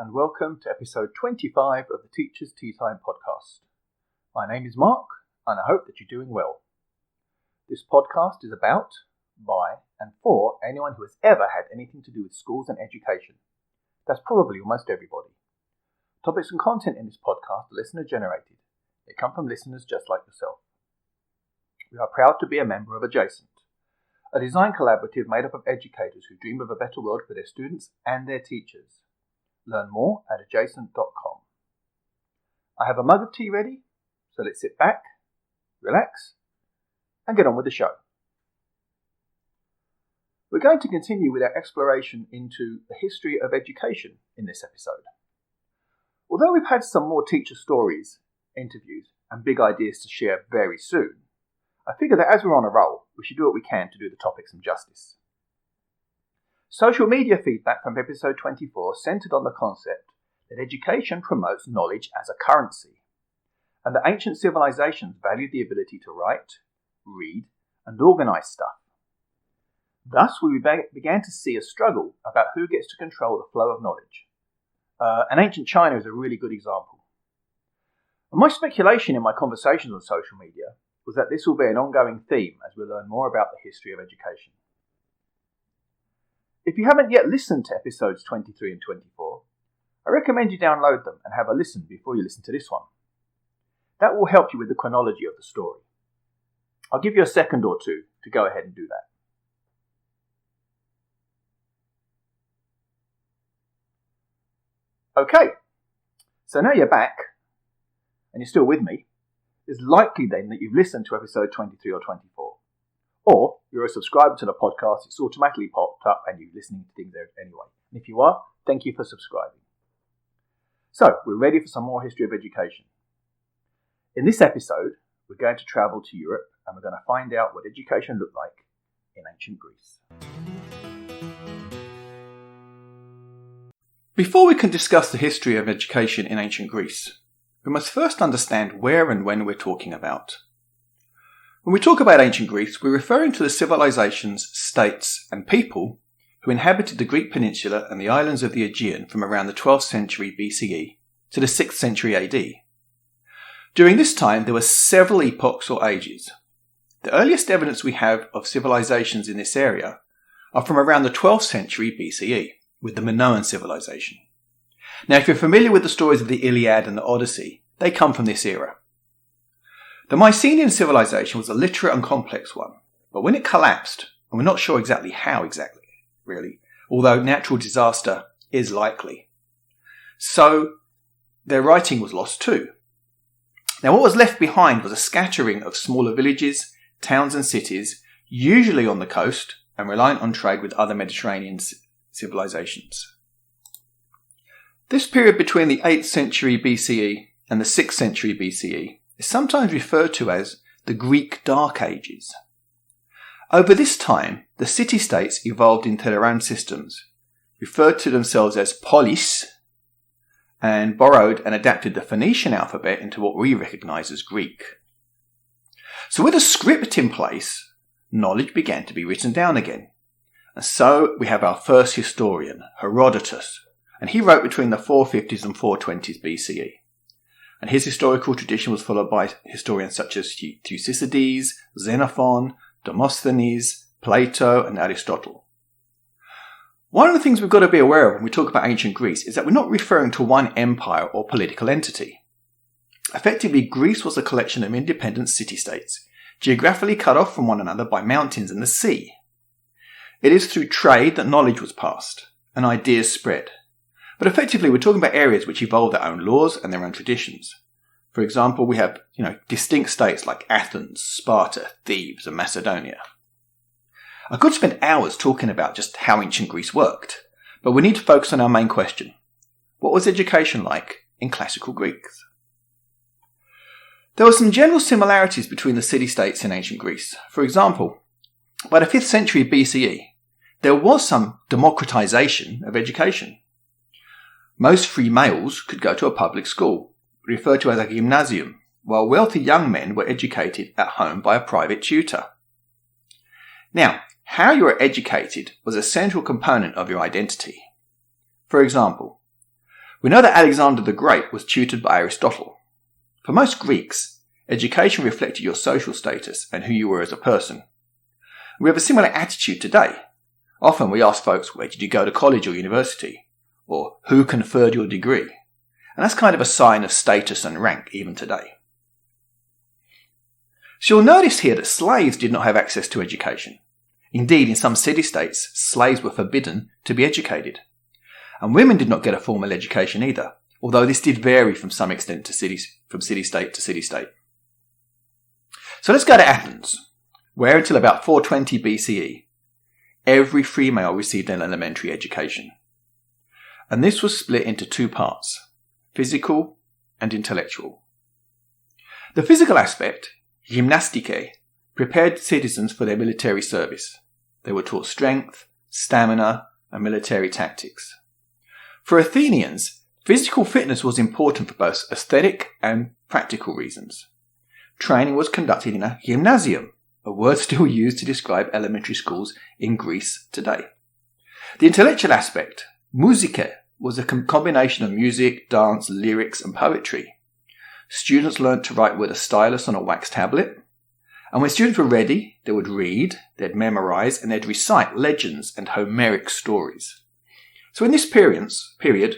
and welcome to episode 25 of the Teacher's Tea Time podcast. My name is Mark, and I hope that you're doing well. This podcast is about, by, and for anyone who has ever had anything to do with schools and education. That's probably almost everybody. Topics and content in this podcast are listener-generated. They come from listeners just like yourself. We are proud to be a member of Adjacent, a design collaborative made up of educators who dream of a better world for their students and their teachers. Learn more at adjacent.com. I have a mug of tea ready, so let's sit back, relax, and get on with the show. We're going to continue with our exploration into the history of education in this episode. Although we've had some more teacher stories, interviews, and big ideas to share very soon, I figure that as we're on a roll, we should do what we can to do the topic some justice. Social media feedback from episode 24 centred on the concept that education promotes knowledge as a currency, and that ancient civilizations valued the ability to write, read, and organise stuff. Thus, we began to see a struggle about who gets to control the flow of knowledge. And ancient China is a really good example. And my speculation in my conversations on social media was that this will be an ongoing theme as we learn more about the history of education. If you haven't yet listened to episodes 23 and 24, I recommend you download them and have a listen before you listen to this one. That will help you with the chronology of the story. I'll give you a second or two to go ahead and do that. Okay, so now you're back, and you're still with me. It's likely then that you've listened to episode 23 or 24. Or you're a subscriber to the podcast, it's automatically popped up and you're listening to things there anyway. And if you are, thank you for subscribing. So, we're ready for some more history of education. In this episode, we're going to travel to Europe and we're going to find out what education looked like in ancient Greece. Before we can discuss the history of education in ancient Greece, we must first understand where and when we're talking about. When we talk about ancient Greece, we're referring to the civilizations, states, and people who inhabited the Greek peninsula and the islands of the Aegean from around the 12th century BCE to the 6th century AD. During this time, there were several epochs or ages. The earliest evidence we have of civilizations in this area are from around the 12th century BCE, with the Minoan civilization. Now, if you're familiar with the stories of the Iliad and the Odyssey, they come from this era. The Mycenean civilization was a literate and complex one, but when it collapsed, and we're not sure exactly how really, although natural disaster is likely. So, their writing was lost too. Now, what was left behind was a scattering of smaller villages, towns and cities, usually on the coast, and reliant on trade with other Mediterranean civilizations. This period between the 8th century BCE and the 6th century BCE is sometimes referred to as the Greek Dark Ages. Over this time, the city-states evolved into their own systems, referred to themselves as polis, and borrowed and adapted the Phoenician alphabet into what we recognize as Greek. So with a script in place, knowledge began to be written down again. And so we have our first historian, Herodotus, and he wrote between the 450s and 420s BCE. And his historical tradition was followed by historians such as Thucydides, Xenophon, Demosthenes, Plato, and Aristotle. One of the things we've got to be aware of when we talk about ancient Greece is that we're not referring to one empire or political entity. Effectively, Greece was a collection of independent city-states, geographically cut off from one another by mountains and the sea. It is through trade that knowledge was passed, and ideas spread. But effectively, we're talking about areas which evolved their own laws and their own traditions. For example, we have, distinct states like Athens, Sparta, Thebes, and Macedonia. I could spend hours talking about just how ancient Greece worked, but we need to focus on our main question. What was education like in classical Greece? There were some general similarities between the city-states in ancient Greece. For example, by the 5th century BCE, there was some democratization of education. Most free males could go to a public school, referred to as a gymnasium, while wealthy young men were educated at home by a private tutor. Now, how you were educated was a central component of your identity. For example, We know that Alexander the Great was tutored by Aristotle. For most Greeks, education reflected your social status and who you were as a person. We have a similar attitude today. Often we ask folks, where did you go to college or university? Or who conferred your degree? And that's kind of a sign of status and rank even today. So you'll notice here that slaves did not have access to education. Indeed, in some city-states, slaves were forbidden to be educated. And women did not get a formal education either, although this did vary from some extent from city-state to city-state. So let's go to Athens, where until about 420 BCE, every female received an elementary education. And this was split into two parts, physical and intellectual. The physical aspect, gymnastike, prepared citizens for their military service. They were taught strength, stamina, and military tactics. For Athenians, physical fitness was important for both aesthetic and practical reasons. Training was conducted in a gymnasium, a word still used to describe elementary schools in Greece today. The intellectual aspect, musike, was a combination of music, dance, lyrics, and poetry. Students learnt to write with a stylus on a wax tablet, and when students were ready, they would read, they'd memorize, and they'd recite legends and Homeric stories. So in this period,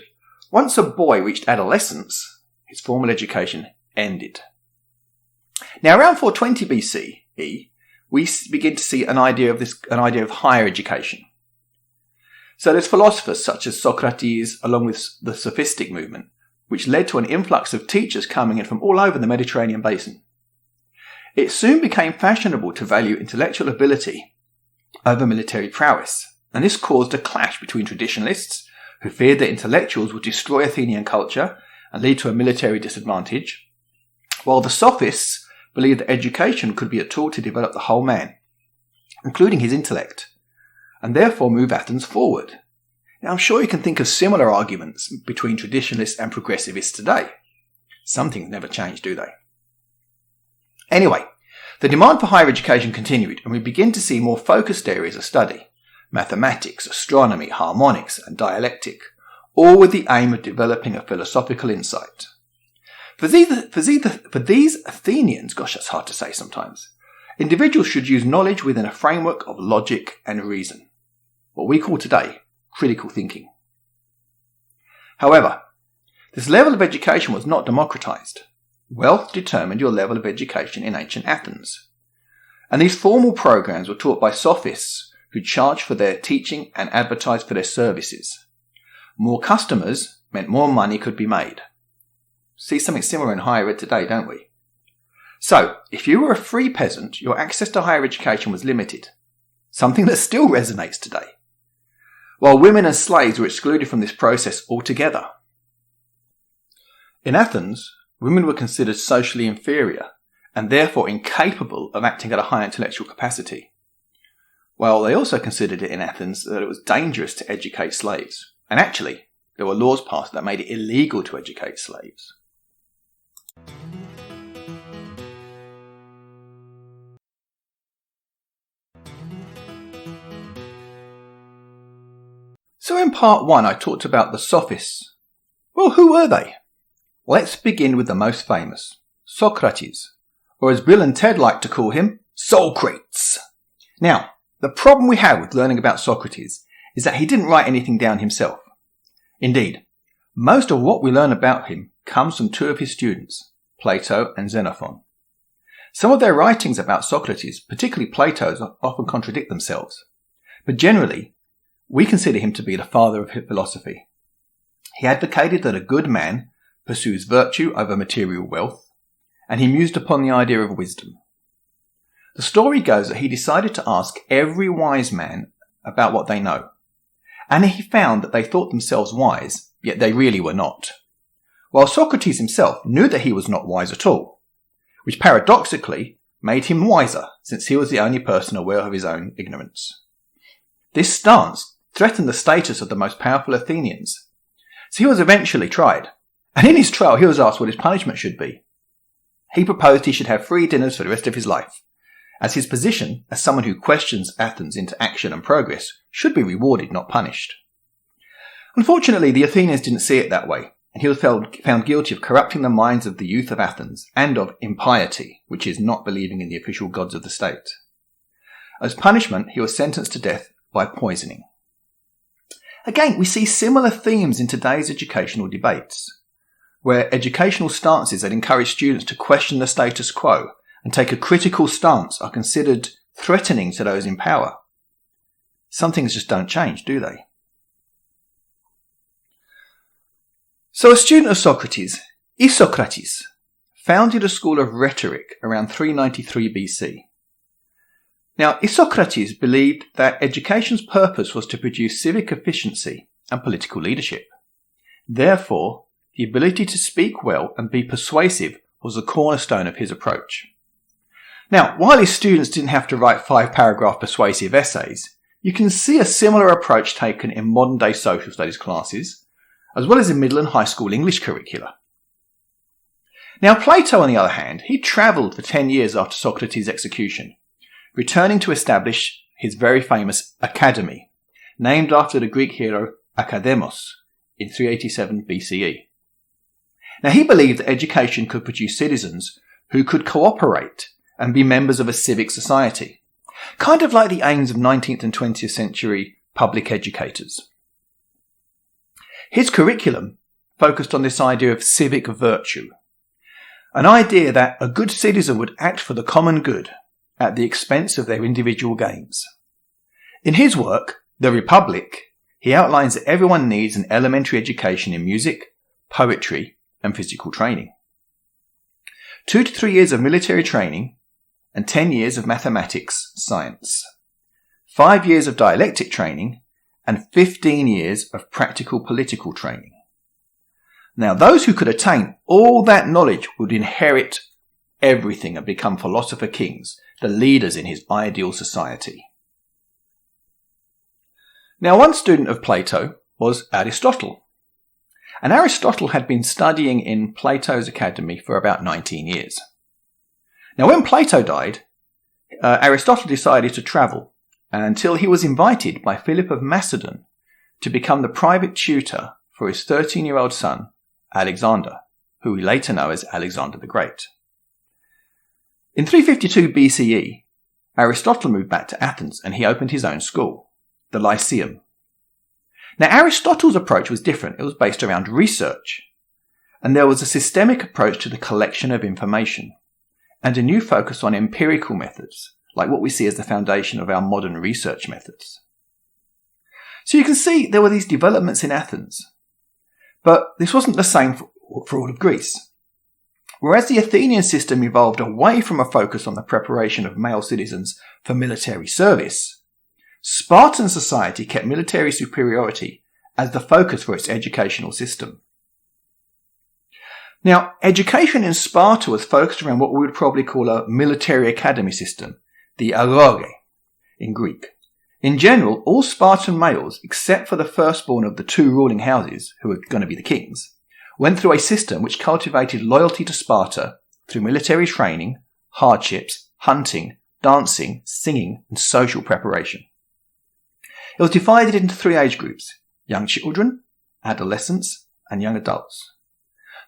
once a boy reached adolescence, his formal education ended. Now around 420 BCE, we begin to see an idea of higher education. So there's philosophers such as Socrates, along with the sophistic movement, which led to an influx of teachers coming in from all over the Mediterranean basin. It soon became fashionable to value intellectual ability over military prowess, and this caused a clash between traditionalists, who feared that intellectuals would destroy Athenian culture and lead to a military disadvantage, while the sophists believed that education could be a tool to develop the whole man, including his intellect, and therefore move Athens forward. Now I'm sure you can think of similar arguments between traditionalists and progressivists today. Some things never change, do they? Anyway, the demand for higher education continued, and we begin to see more focused areas of study: mathematics, astronomy, harmonics, and dialectic, all with the aim of developing a philosophical insight. For these Athenians, gosh, that's hard to say sometimes, individuals should use knowledge within a framework of logic and reason, what we call today critical thinking. However, this level of education was not democratized. Wealth determined your level of education in ancient Athens. And these formal programs were taught by sophists who charged for their teaching and advertised for their services. More customers meant more money could be made. See something similar in higher ed today, don't we? So, if you were a free peasant, your access to higher education was limited, something that still resonates today, while women and slaves were excluded from this process altogether. In Athens, women were considered socially inferior and therefore incapable of acting at a high intellectual capacity. Well, they also considered it in Athens that it was dangerous to educate slaves, and actually, there were laws passed that made it illegal to educate slaves. So in part 1 I talked about the sophists. Well, who were they? Let's begin with the most famous, Socrates, or as Bill and Ted like to call him, Socrates. Now, the problem we have with learning about Socrates is that he didn't write anything down himself. Indeed, most of what we learn about him comes from two of his students, Plato and Xenophon. Some of their writings about Socrates, particularly Plato's, often contradict themselves, but generally, we consider him to be the father of philosophy. He advocated that a good man pursues virtue over material wealth, and he mused upon the idea of wisdom. The story goes that he decided to ask every wise man about what they know, and he found that they thought themselves wise, yet they really were not, while Socrates himself knew that he was not wise at all, which paradoxically made him wiser, since he was the only person aware of his own ignorance. This stance threatened the status of the most powerful Athenians, so he was eventually tried, and in his trial he was asked what his punishment should be. He proposed he should have free dinners for the rest of his life, as his position as someone who questions Athens into action and progress should be rewarded, not punished. Unfortunately, the Athenians didn't see it that way, and he was found guilty of corrupting the minds of the youth of Athens and of impiety, which is not believing in the official gods of the state. As punishment, he was sentenced to death by poisoning. Again, we see similar themes in today's educational debates, where educational stances that encourage students to question the status quo and take a critical stance are considered threatening to those in power. Some things just don't change, do they? So a student of Socrates, Socrates, founded a school of rhetoric around 393 BC. Now, Socrates believed that education's purpose was to produce civic efficiency and political leadership. Therefore, the ability to speak well and be persuasive was the cornerstone of his approach. Now, while his students didn't have to write 5-paragraph persuasive essays, you can see a similar approach taken in modern-day social studies classes, as well as in middle and high school English curricula. Now, Plato, on the other hand, he travelled for 10 years after Socrates' execution, returning to establish his very famous academy, named after the Greek hero Akademos, in 387 BCE. Now, he believed that education could produce citizens who could cooperate and be members of a civic society, kind of like the aims of 19th and 20th century public educators. His curriculum focused on this idea of civic virtue, an idea that a good citizen would act for the common good at the expense of their individual gains. In his work, The Republic, he outlines that everyone needs an elementary education in music, poetry, and physical training. 2 to 3 years of military training and 10 years of mathematics, science. 5 years of dialectic training and 15 years of practical political training. Now, those who could attain all that knowledge would inherit everything and become philosopher kings, the leaders in his ideal society. Now, one student of Plato was Aristotle. And Aristotle had been studying in Plato's academy for about 19 years. Now, when Plato died, Aristotle decided to travel until he was invited by Philip of Macedon to become the private tutor for his 13-year-old son, Alexander, who we later know as Alexander the Great. In 352 BCE, Aristotle moved back to Athens and he opened his own school, the Lyceum. Now, Aristotle's approach was different. It was based around research, and there was a systemic approach to the collection of information, and a new focus on empirical methods, like what we see as the foundation of our modern research methods. So you can see there were these developments in Athens, but this wasn't the same for all of Greece. Whereas the Athenian system evolved away from a focus on the preparation of male citizens for military service, Spartan society kept military superiority as the focus for its educational system. Now, education in Sparta was focused around what we would probably call a military academy system, the agoge in Greek. In general, all Spartan males, except for the firstborn of the 2 ruling houses, who were going to be the kings, went through a system which cultivated loyalty to Sparta through military training, hardships, hunting, dancing, singing, and social preparation. It was divided into 3 age groups: young children, adolescents, and young adults.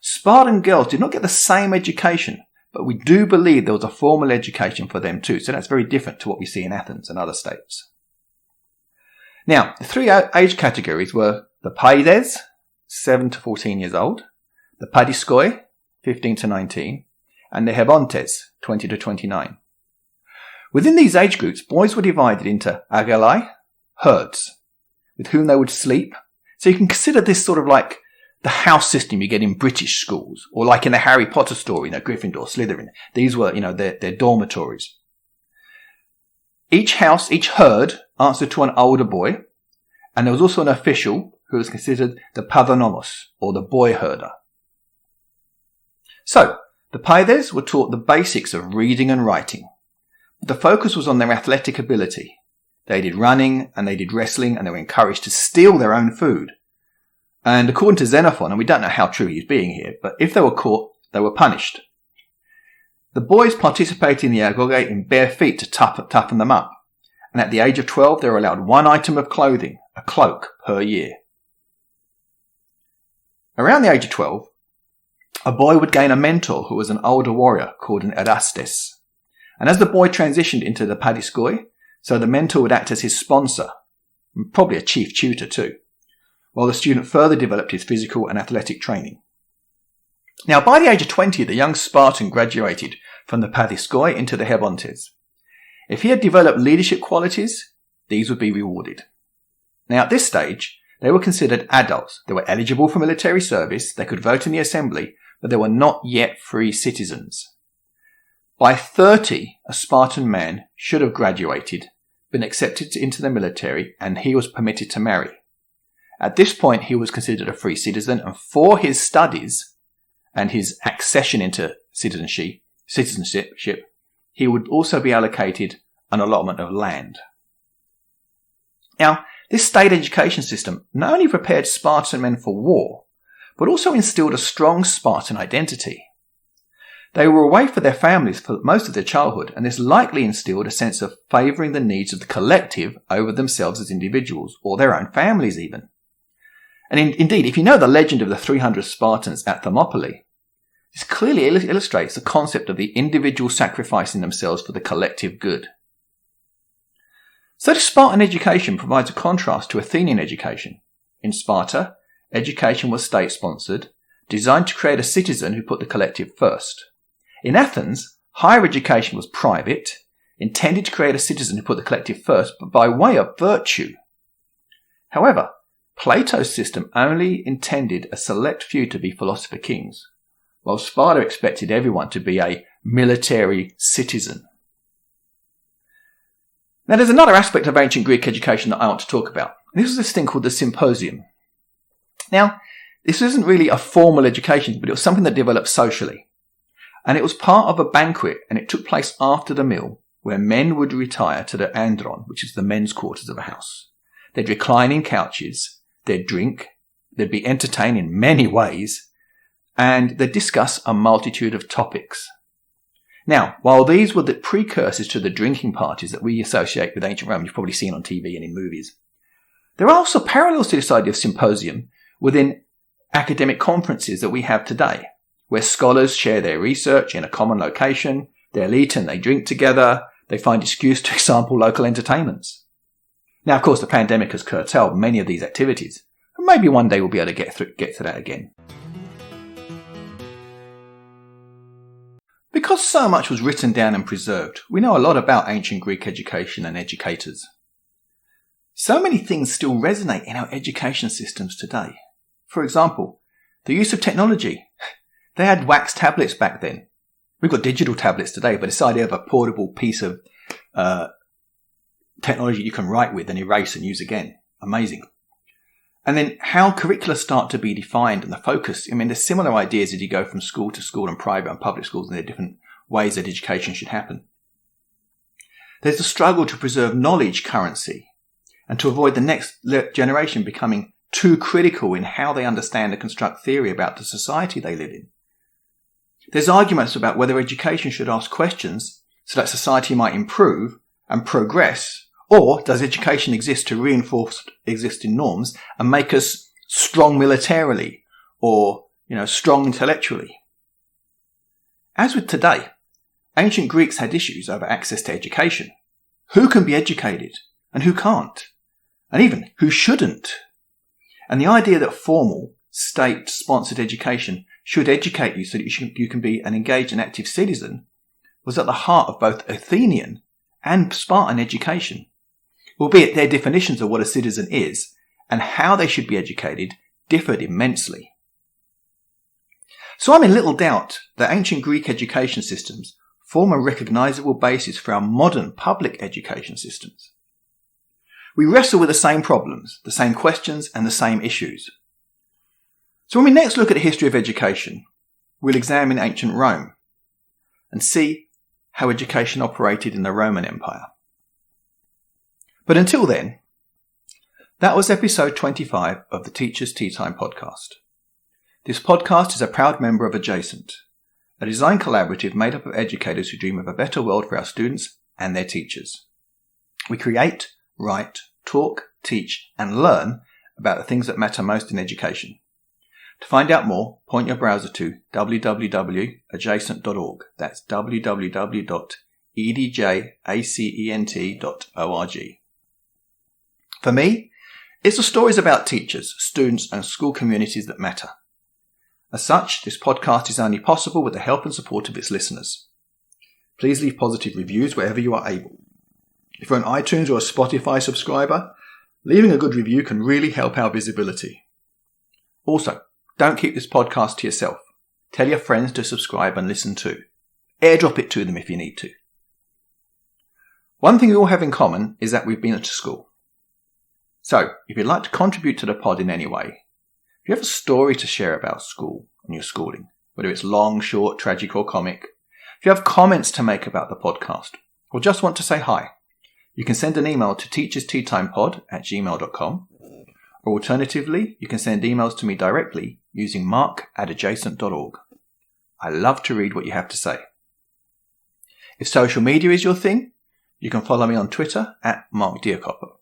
Spartan girls did not get the same education, but we do believe there was a formal education for them too, so that's very different to what we see in Athens and other states. Now, the 3 age categories were the paides, 7 to 14 years old, the padiskoi, 15 to 19, and the hebontes, 20 to 29. Within these age groups, boys were divided into agalai, herds, with whom they would sleep. So you can consider this sort of like the house system you get in British schools, or like in the Harry Potter story, Gryffindor, Slytherin. These were, their dormitories. Each house, each herd, answered to an older boy, and there was also an official who was considered the padonomos, or the boy herder. So, the paides were taught the basics of reading and writing. The focus was on their athletic ability. They did running and they did wrestling, and they were encouraged to steal their own food. And according to Xenophon, and we don't know how true he's being here, but if they were caught, they were punished. The boys participated in the agoge in bare feet to toughen them up. And at the age of 12, they were allowed 1 item of clothing, a cloak, per year. Around the age of 12, a boy would gain a mentor who was an older warrior called an Erastes. And as the boy transitioned into the padiskoi, so the mentor would act as his sponsor, and probably a chief tutor too, while the student further developed his physical and athletic training. Now, by the age of 20, the young Spartan graduated from the padiskoi into the hebontes. If he had developed leadership qualities, these would be rewarded. Now, at this stage, they were considered adults. They were eligible for military service, they could vote in the assembly, but they were not yet free citizens. By 30, a Spartan man should have graduated, been accepted into the military, and he was permitted to marry. At this point, he was considered a free citizen, and for his studies and his accession into citizenship, he would also be allocated an allotment of land. Now, this state education system not only prepared Spartan men for war, but also instilled a strong Spartan identity. They were away from their families for most of their childhood, and this likely instilled a sense of favouring the needs of the collective over themselves as individuals, or their own families even. And indeed, if you know the legend of the 300 Spartans at Thermopylae, this clearly illustrates the concept of the individual sacrificing themselves for the collective good. So the Spartan education provides a contrast to Athenian education. In Sparta, education was state-sponsored, designed to create a citizen who put the collective first. In Athens, higher education was private, intended to create a citizen who put the collective first, but by way of virtue. However, Plato's system only intended a select few to be philosopher kings, while Sparta expected everyone to be a military citizen. Now, there's another aspect of ancient Greek education that I want to talk about. This is this thing called the symposium. Now, this isn't really a formal education, but it was something that developed socially. And it was part of a banquet, and it took place after the meal, where men would retire to the andron, which is the men's quarters of a house. They'd recline in couches, they'd drink, they'd be entertained in many ways, and they'd discuss a multitude of topics. Now, while these were the precursors to the drinking parties that we associate with ancient Rome, you've probably seen on TV and in movies, there are also parallels to this idea of symposium within academic conferences that we have today, where scholars share their research in a common location, they'll eat and they drink together, they find excuse to example local entertainments. Now, of course, the pandemic has curtailed many of these activities, and maybe one day we'll be able to get to that again. Because so much was written down and preserved, we know a lot about ancient Greek education and educators. So many things still resonate in our education systems today. For example, the use of technology. They had wax tablets back then. We've got digital tablets today, but this idea of a portable piece of technology you can write with and erase and use again. Amazing. And then how curricula start to be defined and the focus. I mean, there's similar ideas as you go from school to school and private and public schools, and there are different ways that education should happen. There's the struggle to preserve knowledge currency and to avoid the next generation becoming too critical in how they understand and construct theory about the society they live in. There's arguments about whether education should ask questions so that society might improve and progress, or does education exist to reinforce existing norms and make us strong militarily or, strong intellectually? As with today, ancient Greeks had issues over access to education. Who can be educated and who can't? And even who shouldn't? And the idea that formal, state-sponsored education should educate you so that you can be an engaged and active citizen was at the heart of both Athenian and Spartan education, albeit their definitions of what a citizen is and how they should be educated differed immensely. So I'm in little doubt that ancient Greek education systems form a recognisable basis for our modern public education systems. We wrestle with the same problems, the same questions, and the same issues. So when we next look at the history of education, we'll examine ancient Rome and see how education operated in the Roman Empire. But until then, that was episode 25 of the Teachers Tea Time podcast. This podcast is a proud member of Adjacent, a design collaborative made up of educators who dream of a better world for our students and their teachers. We create, write, talk, teach, and learn about the things that matter most in education. To find out more, point your browser to www.adjacent.org. That's www.edjacent.org. For me, it's the stories about teachers, students, and school communities that matter. As such, this podcast is only possible with the help and support of its listeners. Please leave positive reviews wherever you are able. If you're an iTunes or a Spotify subscriber, leaving a good review can really help our visibility. Also, don't keep this podcast to yourself. Tell your friends to subscribe and listen too. Airdrop it to them if you need to. One thing we all have in common is that we've been to school. So, if you'd like to contribute to the pod in any way, if you have a story to share about school and your schooling, whether it's long, short, tragic or comic, if you have comments to make about the podcast, or just want to say hi, you can send an email to teachersteatimepod@gmail.com, or alternatively, you can send emails to me directly using mark@adjacent.org. I love to read what you have to say. If social media is your thing, you can follow me on Twitter @MarkDearcopper.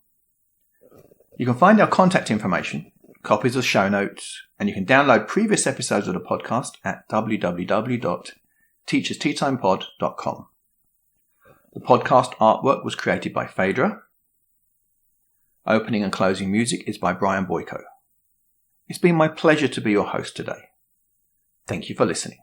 You can find our contact information, copies of show notes, and you can download previous episodes of the podcast at www.teachersteatimepod.com. The podcast artwork was created by Phaedra. Opening and closing music is by Brian Boyko. It's been my pleasure to be your host today. Thank you for listening.